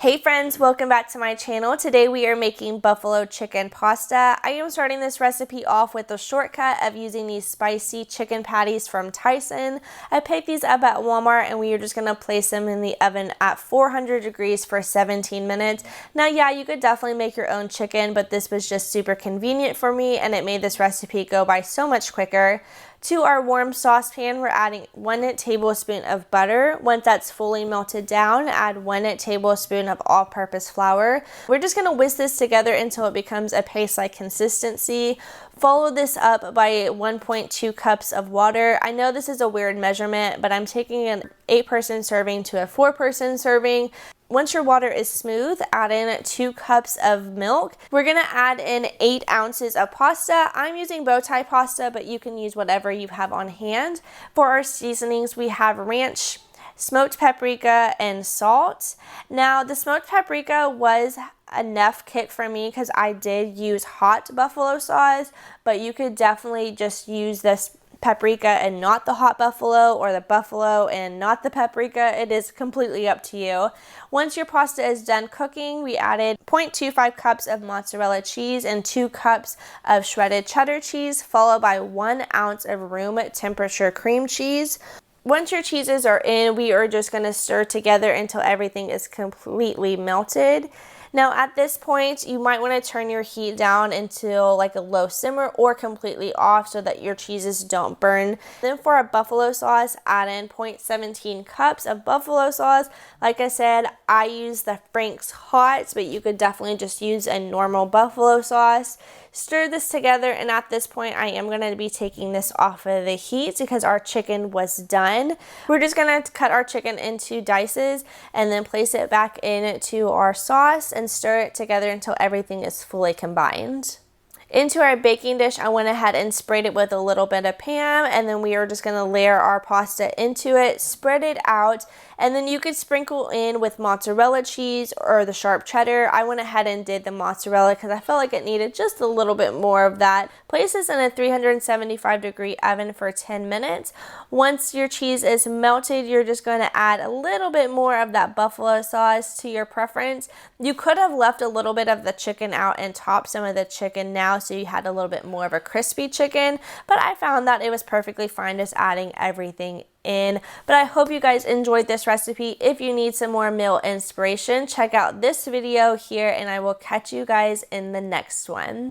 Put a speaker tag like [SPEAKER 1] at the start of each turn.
[SPEAKER 1] Hey friends, welcome back to my channel. Today we are making buffalo chicken pasta. I am starting this recipe off with the shortcut of using these spicy chicken patties from Tyson. I picked these up at Walmart and we are just going to place them in the oven at 400 degrees for 17 minutes. Now yeah, you could definitely make your own chicken, but this was just super convenient for me and it made this recipe go by so much quicker. To our warm saucepan, we're adding 1 tablespoon of butter. Once that's fully melted down, add 1 tablespoon of all-purpose flour. We're just going to whisk this together until it becomes a paste-like consistency. Follow this up by 1.2 cups of water. I know this is a weird measurement, but I'm taking an 8-person serving to a 4-person serving. Once your water is smooth, add in 2 cups of milk. We're gonna add in 8 ounces of pasta. I'm using bow tie pasta, but you can use whatever you have on hand. For our seasonings, we have ranch, smoked paprika, and salt. Now, the smoked paprika was enough kick for me because I did use hot buffalo sauce, but you could definitely just use this paprika and not the hot buffalo, or the buffalo and not the paprika. It is completely up to you. Once your pasta is done cooking, we added 0.25 cups of mozzarella cheese and 2 cups of shredded cheddar cheese, followed by 1 ounce of room temperature cream cheese. Once your cheeses are in, we are just going to stir together until everything is completely melted. Now at this point, you might want to turn your heat down until like a low simmer or completely off so that your cheeses don't burn. Then for our buffalo sauce, add in 0.17 cups of buffalo sauce. Like I said, I use the Frank's Hot, but you could definitely just use a normal buffalo sauce. Stir this together, and at this point I am going to be taking this off of the heat because our chicken was done. We're just going to cut our chicken into dices and then place it back into our sauce and stir it together until everything is fully combined. Into our baking dish, I went ahead and sprayed it with a little bit of Pam, and then we are just going to layer our pasta into it, spread it out, and then you could sprinkle in with mozzarella cheese or the sharp cheddar. I went ahead and did the mozzarella because I felt like it needed just a little bit more of that. Place this in a 375-degree oven for 10 minutes. Once your cheese is melted, you're just going to add a little bit more of that buffalo sauce to your preference. You could have left a little bit of the chicken out and topped some of the chicken now, so you had a little bit more of a crispy chicken, but I found that it was perfectly fine just adding everything in. But I hope you guys enjoyed this recipe. If you need some more meal inspiration, check out this video here, and I will catch you guys in the next one.